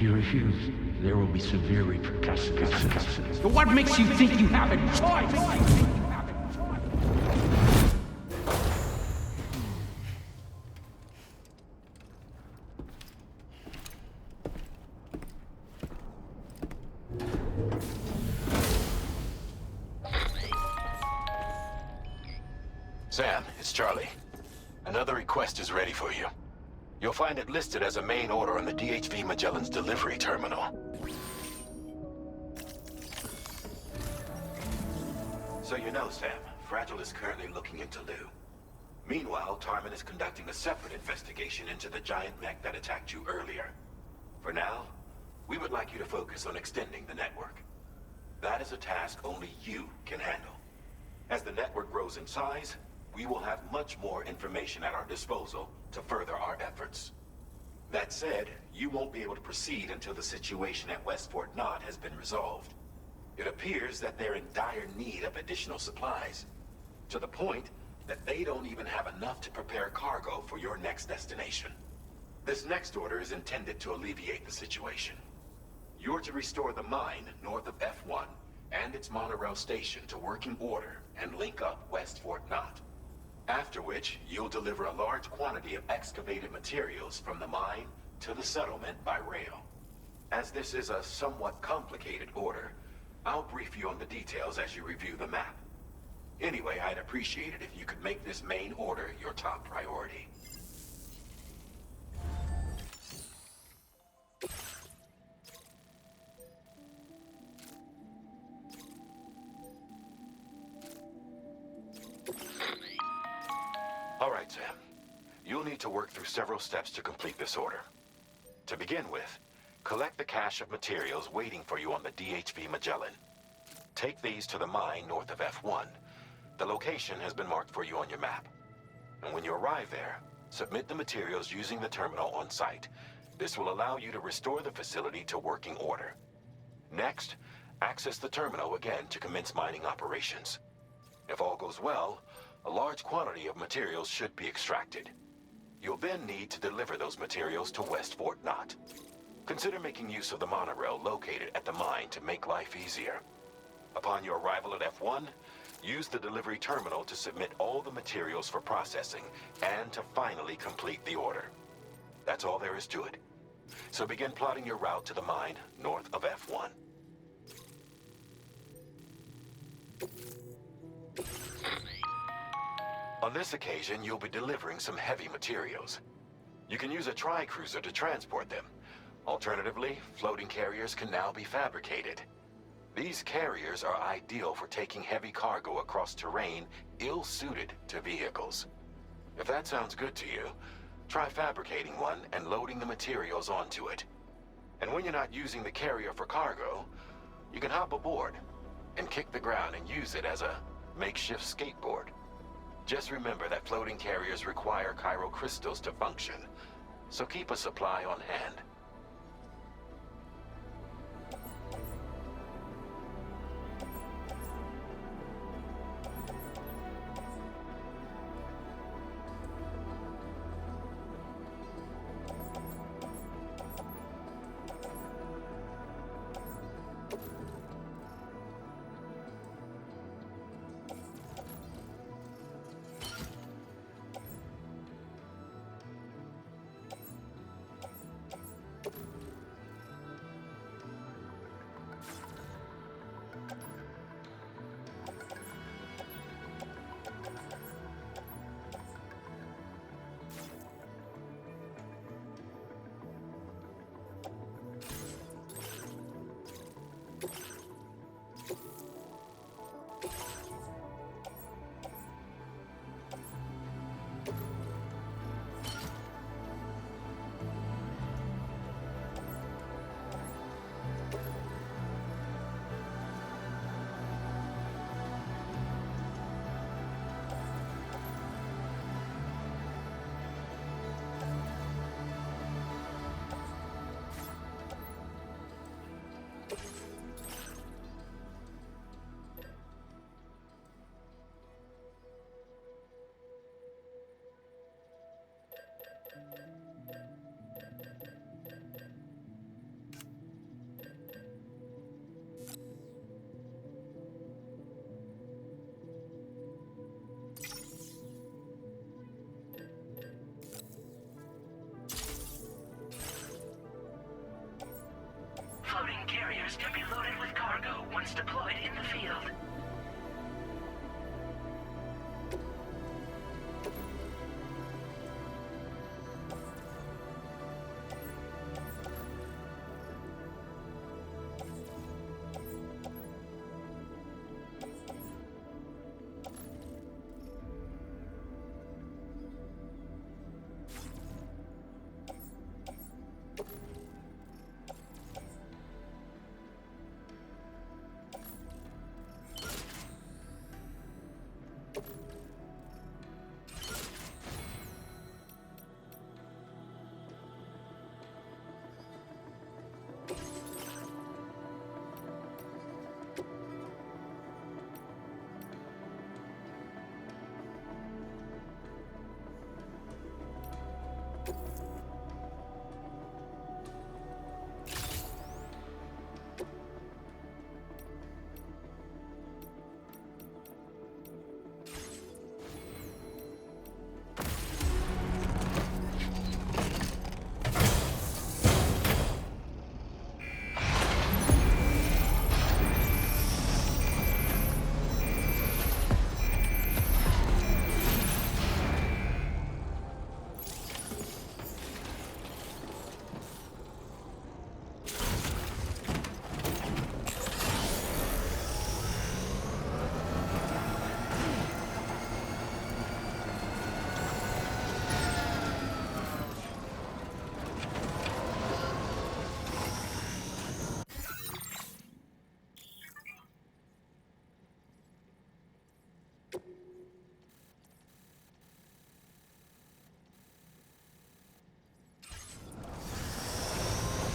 If you refuse, there will be severe repercussions. But what makes you think you have a choice? Sam, it's Charlie. Another request is ready for you. You'll find it listed as a main order on the DHV Magellan's delivery terminal. So you know, Sam, Fragile is currently looking into Lou. Meanwhile, Tarman is conducting a separate investigation into the giant mech that attacked you earlier. For now, we would like you to focus on extending the network. That is a task only you can handle. As the network grows in size, we will have much more information at our disposal to further our efforts. That said, you won't be able to proceed until the situation at West Fort Knott has been resolved. It appears that they're in dire need of additional supplies, to the point that they don't even have enough to prepare cargo for your next destination. This next order is intended to alleviate the situation. You're to restore the mine north of F1 and its monorail station to working order and link up West Fort Knott. After which, you'll deliver a large quantity of excavated materials from the mine to the settlement by rail. As this is a somewhat complicated order, I'll brief you on the details as you review the map. Anyway, I'd appreciate it if you could make this main order your top priority. All right, Sam. You'll need to work through several steps to complete this order. To begin with, collect the cache of materials waiting for you on the DHV Magellan. Take these to the mine north of F1. The location has been marked for you on your map. And when you arrive there, submit the materials using the terminal on site. This will allow you to restore the facility to working order. Next, access the terminal again to commence mining operations. If all goes well, a large quantity of materials should be extracted. You'll then need to deliver those materials to West Fort Knott. Consider making use of the monorail located at the mine to make life easier. Upon your arrival at F1, use the delivery terminal to submit all the materials for processing and to finally complete the order. That's all there is to it. So begin plotting your route to the mine north of F1. On this occasion, you'll be delivering some heavy materials. You can use a tri-cruiser to transport them. Alternatively, floating carriers can now be fabricated. These carriers are ideal for taking heavy cargo across terrain ill-suited to vehicles. If that sounds good to you, try fabricating one and loading the materials onto it. And when you're not using the carrier for cargo, you can hop aboard and kick the ground and use it as a makeshift skateboard. Just remember that floating carriers require chiral crystals to function, so keep a supply on hand. Floating carriers can be loaded with cargo once deployed in the field.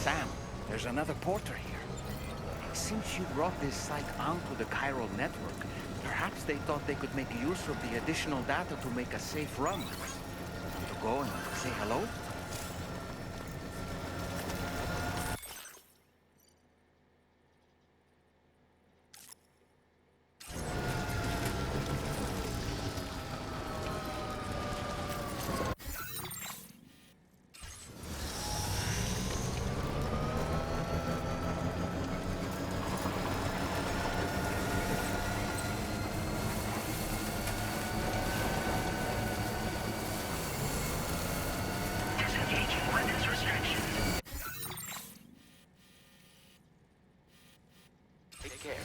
Sam, there's another porter here. Since you brought this site onto the chiral network, perhaps they thought they could make use of the additional data to make a safe run. Want to go and say hello? Disengaging weapons restrictions. Take care.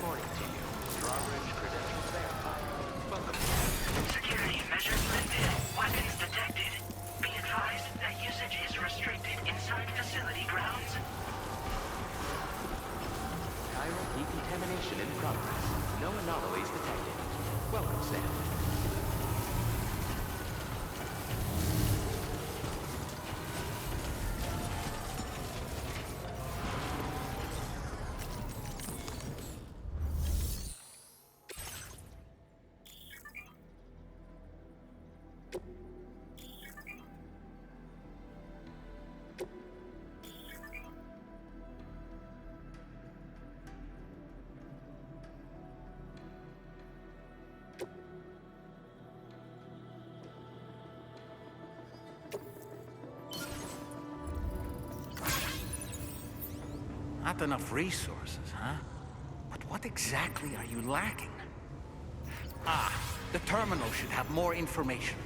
Reporting to you. Drawbridge credentials verified. Welcome. Security measures lifted. Weapons detected. Be advised that usage is restricted inside facility grounds. Chiral decontamination in progress. No anomalies detected. Welcome, Sam. Not enough resources, huh? But what exactly are you lacking? Ah, the terminal should have more information.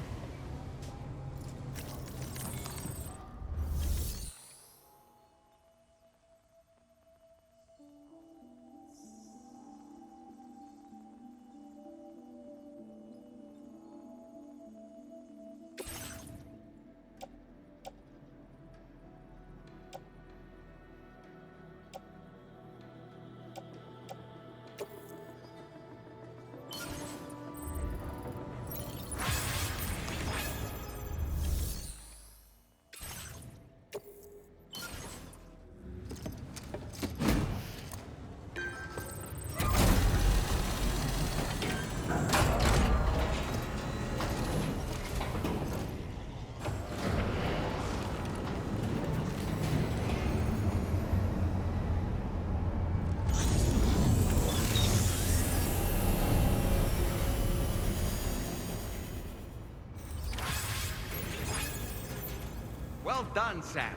Well done, Sam.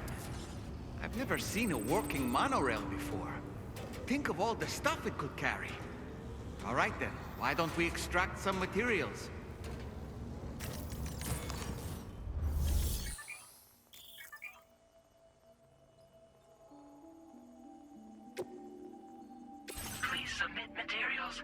I've never seen a working monorail before. Think of all the stuff it could carry. All right then, why don't we extract some materials? Please submit materials.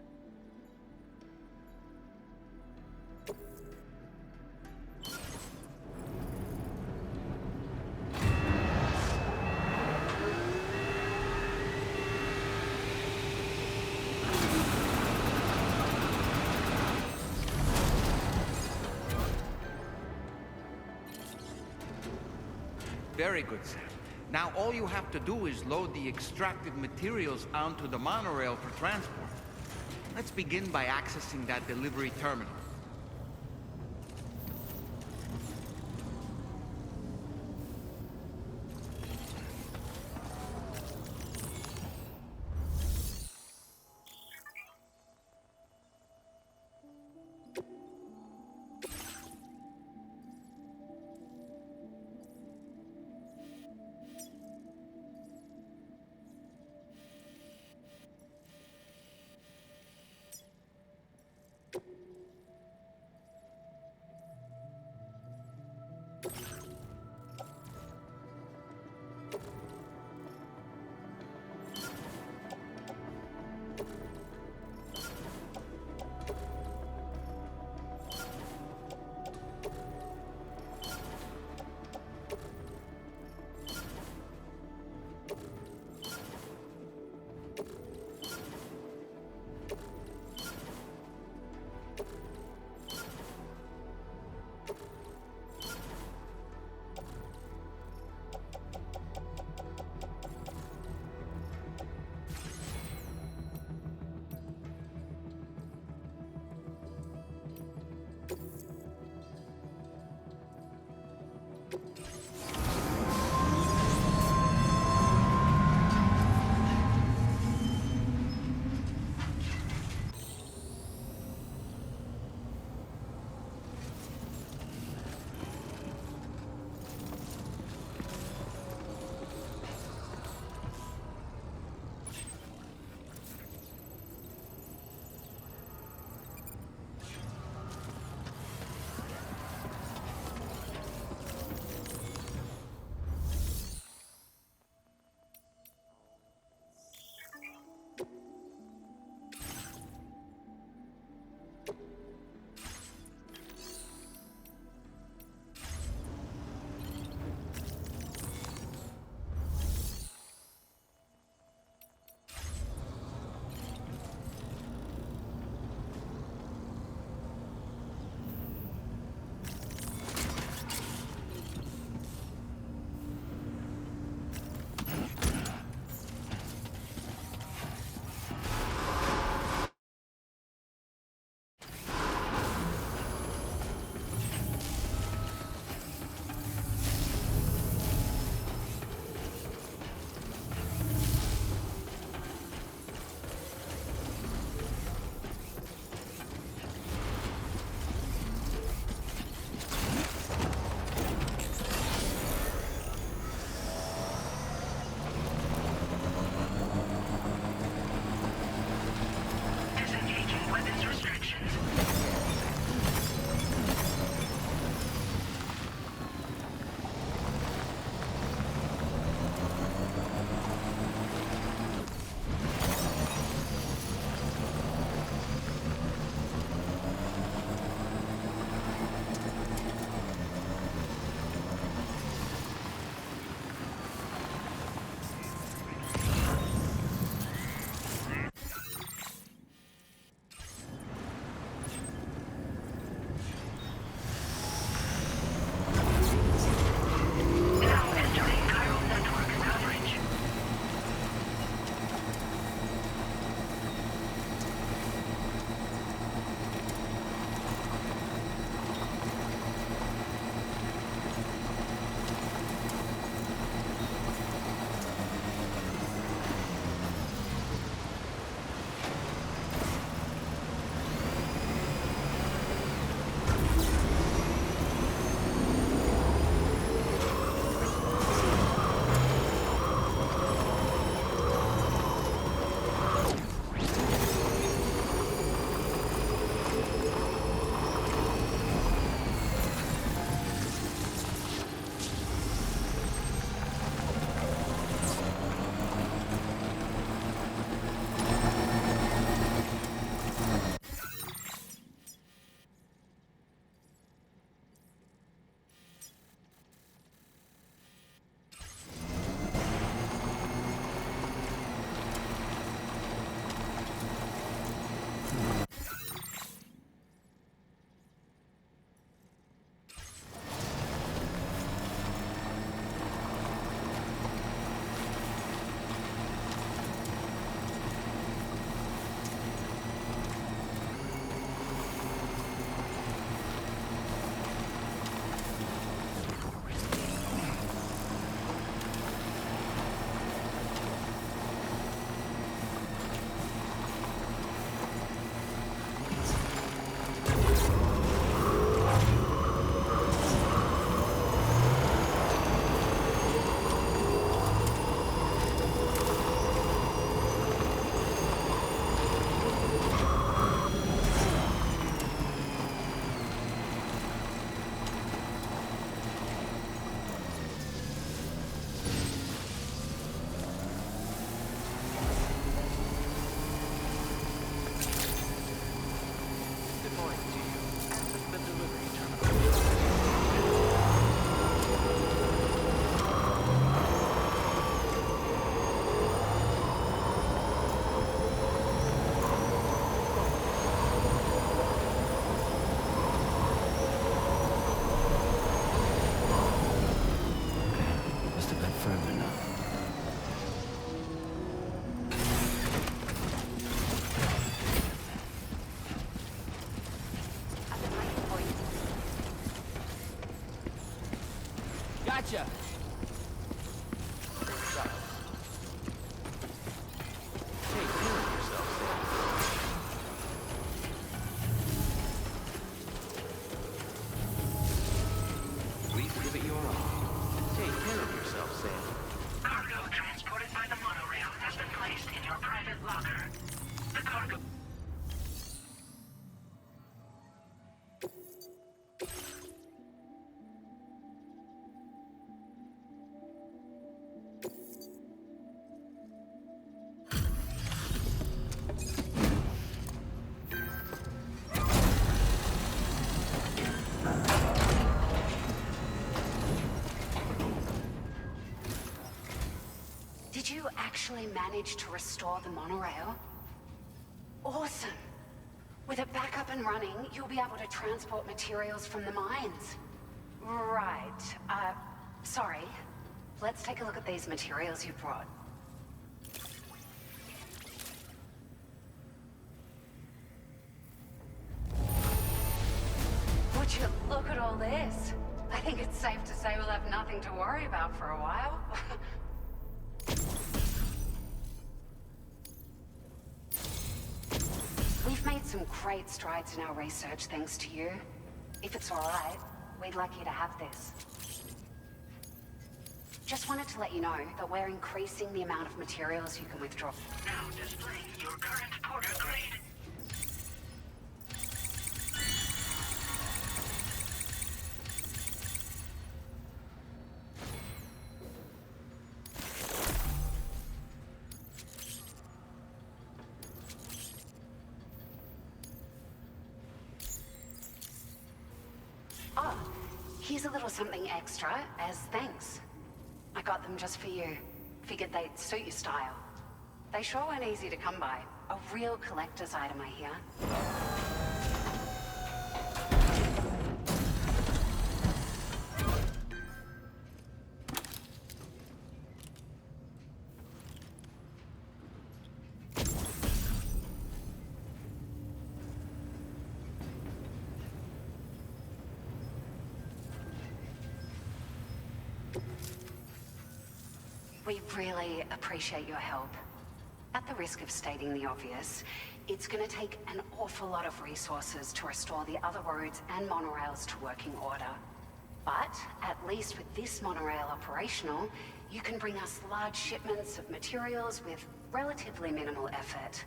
Very good, Sam. Now all you have to do is load the extracted materials onto the monorail for transport. Let's begin by accessing that delivery terminal. Gotcha! Take care of yourself, Sam. Please give it your all. Take care of yourself, Sam. Cargo transported by the monorail has been placed in your private locker. The cargo... Did you actually manage to restore the monorail? Awesome! With it back up and running, you'll be able to transport materials from the mines. Right. Sorry. Let's take a look at these materials you brought. Would you look at all this? I think it's safe to say we'll have nothing to worry about for a while. We've made some great strides in our research thanks to you. If it's all right, we'd like you to have this. Just wanted to let you know that we're increasing the amount of materials you can withdraw. Now displaying your current porter grade. Oh, here's a little something extra as thanks. I got them just for you. Figured they'd suit your style. They sure weren't easy to come by. A real collector's item, I hear. We really appreciate your help. At the risk of stating the obvious, it's gonna take an awful lot of resources to restore the other roads and monorails to working order. But at least with this monorail operational, you can bring us large shipments of materials with relatively minimal effort.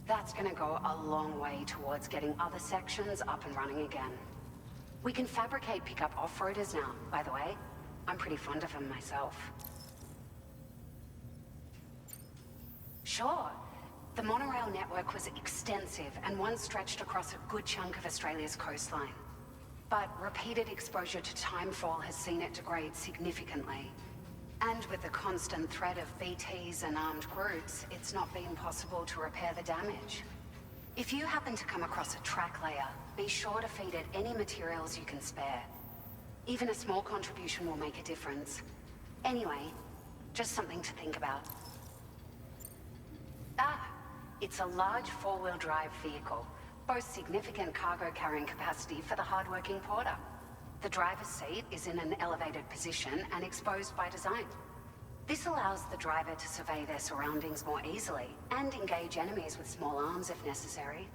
That's gonna go a long way towards getting other sections up and running again. We can fabricate pickup off-roaders now, by the way. I'm pretty fond of them myself. Sure. The monorail network was extensive and once stretched across a good chunk of Australia's coastline. But repeated exposure to timefall has seen it degrade significantly. And with the constant threat of BTs and armed groups, it's not been possible to repair the damage. If you happen to come across a track layer, be sure to feed it any materials you can spare. Even a small contribution will make a difference. Anyway, just something to think about. It's a large four-wheel drive vehicle, boasts significant cargo carrying capacity for the hard-working porter. The driver's seat is in an elevated position and exposed by design. This allows the driver to survey their surroundings more easily and engage enemies with small arms if necessary.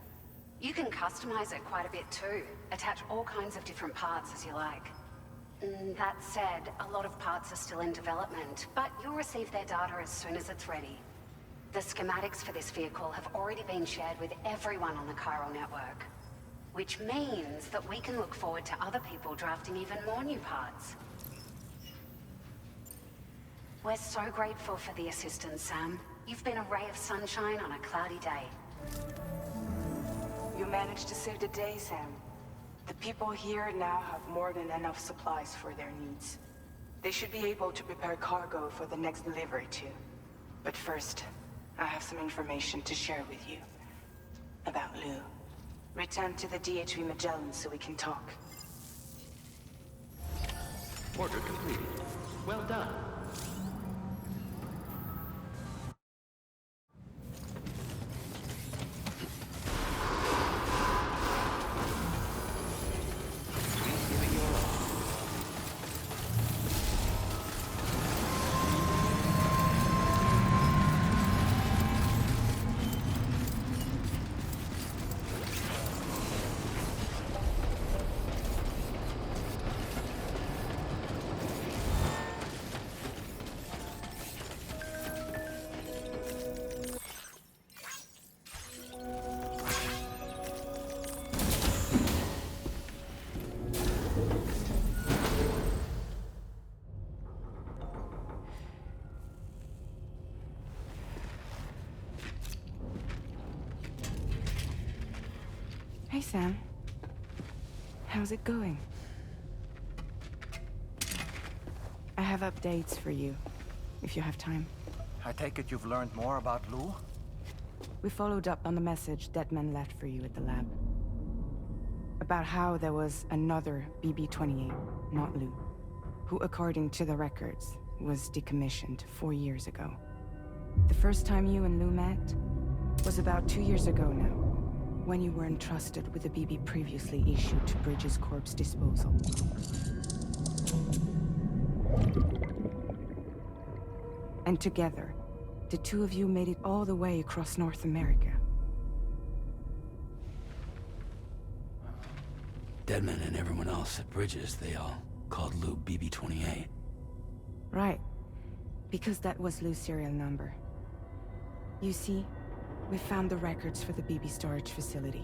You can customize it quite a bit too, attach all kinds of different parts as you like. That said, a lot of parts are still in development, but you'll receive their data as soon as it's ready. The schematics for this vehicle have already been shared with everyone on the chiral network, which means that we can look forward to other people drafting even more new parts. We're so grateful for the assistance, Sam. You've been a ray of sunshine on a cloudy day. You managed to save the day, Sam. The people here now have more than enough supplies for their needs. They should be able to prepare cargo for the next delivery too. But first, I have some information to share with you. About Lou. Return to the DHV Magellan so we can talk. Order completed. Well done. Please give it your all. Hi, Sam. How's it going? I have updates for you, if you have time. I take it you've learned more about Lou? We followed up on the message Deadman left for you at the lab. About how there was another BB-28, not Lou, who, according to the records, was decommissioned 4 years ago. The first time you and Lou met was about 2 years ago now, when you were entrusted with the BB previously issued to Bridges Corp's disposal. And together, the two of you made it all the way across North America. Deadman and everyone else at Bridges, they all called Lou BB-28. Right. Because that was Lou's serial number. You see, we found the records for the BB storage facility.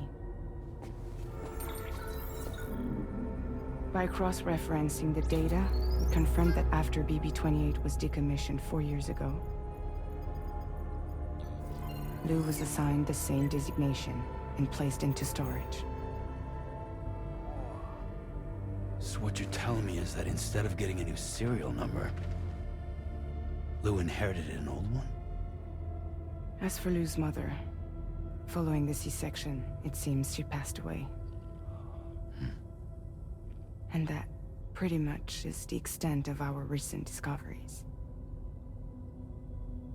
By cross-referencing the data, we confirmed that after BB-28 was decommissioned 4 years ago, Lou was assigned the same designation and placed into storage. So what you're telling me is that instead of getting a new serial number, Lou inherited an old one? As for Lou's mother, following the C-section, it seems she passed away. And that, pretty much, is the extent of our recent discoveries.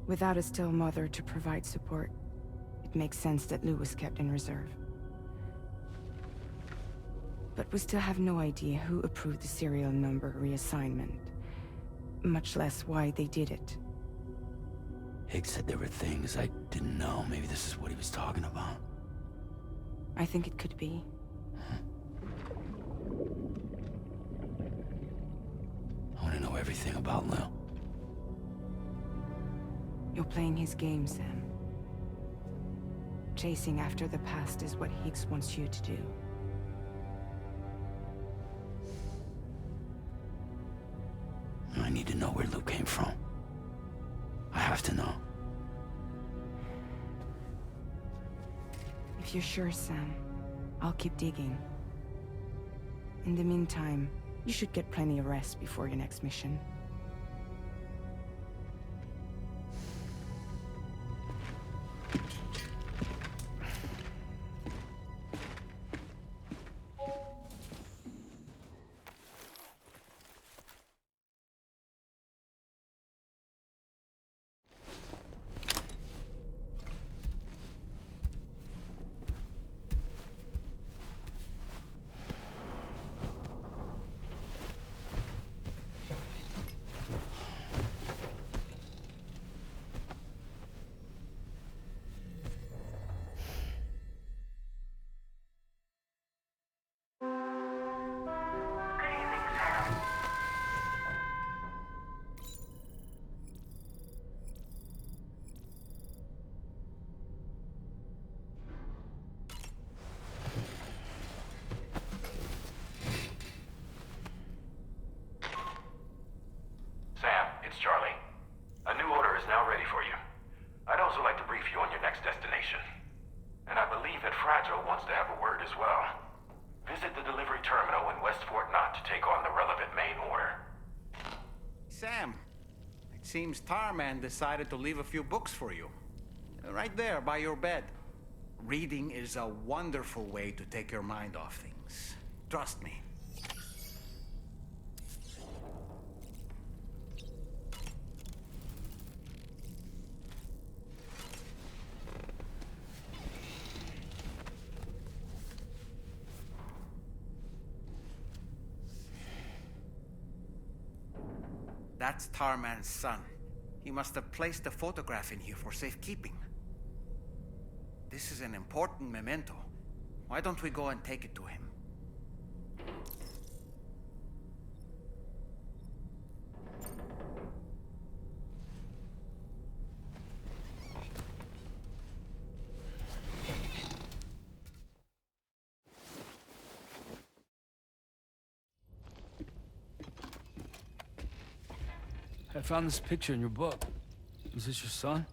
Without a still mother to provide support, it makes sense that Lou was kept in reserve. But we still have no idea who approved the serial number reassignment, much less why they did it. Higgs said there were things I didn't know. Maybe this is what he was talking about. I think it could be. I want to know everything about Lou. You're playing his game, Sam. Chasing after the past is what Higgs wants you to do. I need to know where Lou came from. I have to know. If you're sure, Sam, I'll keep digging. In the meantime, you should get plenty of rest before your next mission. Sam, it's Charlie. A new order is now ready for you. I'd also like to brief you on your next destination. And I believe that Fragile wants to have a word as well. Visit the delivery terminal in West Fort Knott to take on the relevant main order. Sam, it seems Tarman decided to leave a few books for you. Right there, by your bed. Reading is a wonderful way to take your mind off things. Trust me. That's Tarman's son. He must have placed a photograph in here for safekeeping. This is an important memento. Why don't we go and take it to him? I found this picture in your book. Is this your son?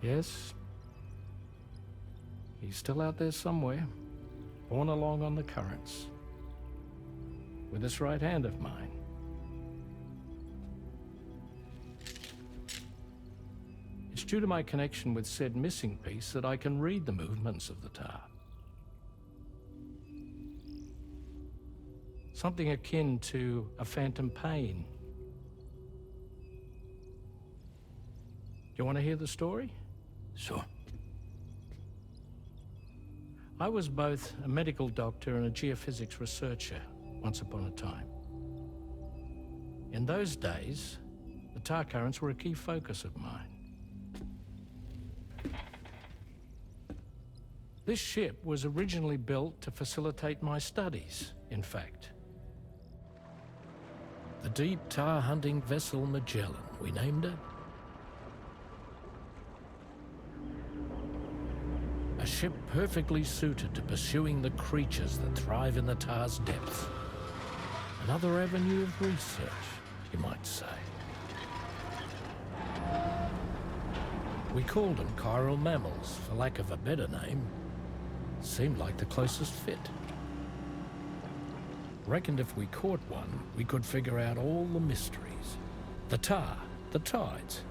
Yes. He's still out there somewhere, borne along on the currents, with this right hand of mine. It's due to my connection with said missing piece that I can read the movements of the tar. Something akin to a phantom pain. You want to hear the story? Sure. I was both a medical doctor and a geophysics researcher once upon a time. In those days, the tar currents were a key focus of mine. This ship was originally built to facilitate my studies, in fact. The deep tar hunting vessel Magellan, we named it. A ship perfectly suited to pursuing the creatures that thrive in the tar's depths. Another avenue of research, you might say. We called them chiral mammals, for lack of a better name. Seemed like the closest fit. Reckoned if we caught one, we could figure out all the mysteries. The tar, the tides,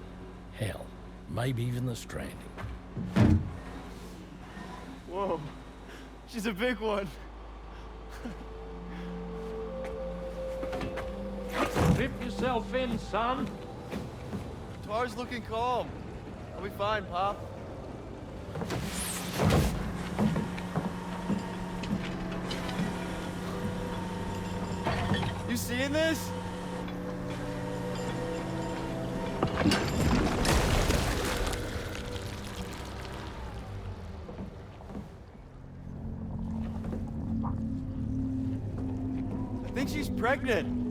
hell, maybe even the stranding. Whoa, she's a big one. Strip yourself in, son. Tar's looking calm. I'll be fine, Pop. You seeing this? I think she's pregnant.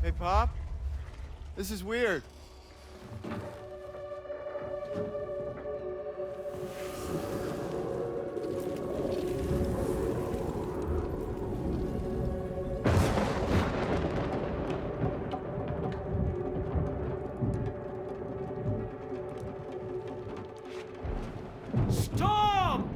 Hey, Pop. This is weird. Storm!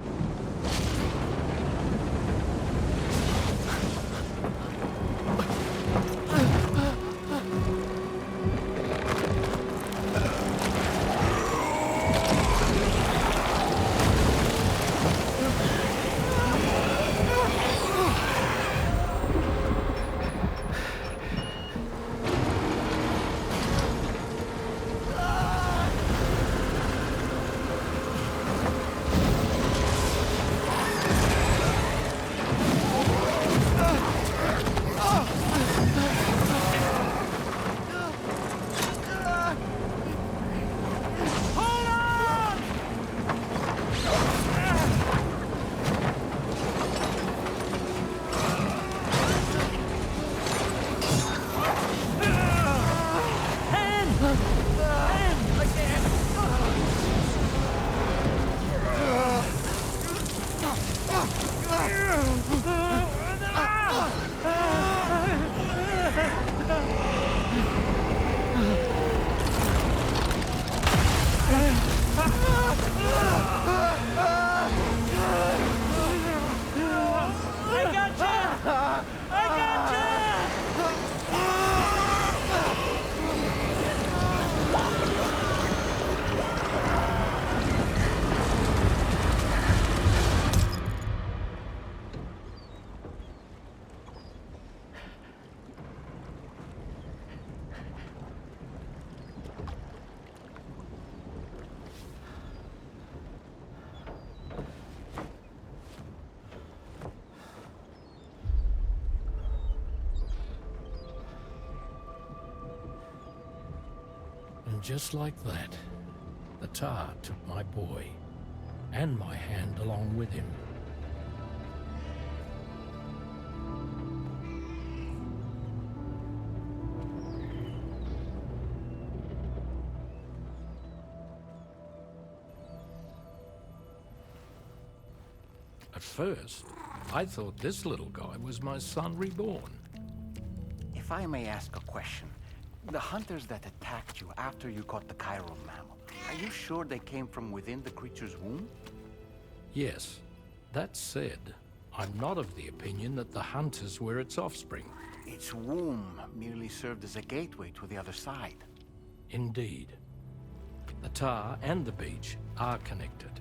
And just like that, the tar took my boy, and my hand along with him. At first, I thought this little guy was my son reborn. If I may ask a question, the hunters that attacked you after you caught the chiral mammal, are you sure they came from within the creature's womb? Yes. That said, I'm not of the opinion that the hunters were its offspring. Its womb merely served as a gateway to the other side. Indeed. The tar and the beach are connected.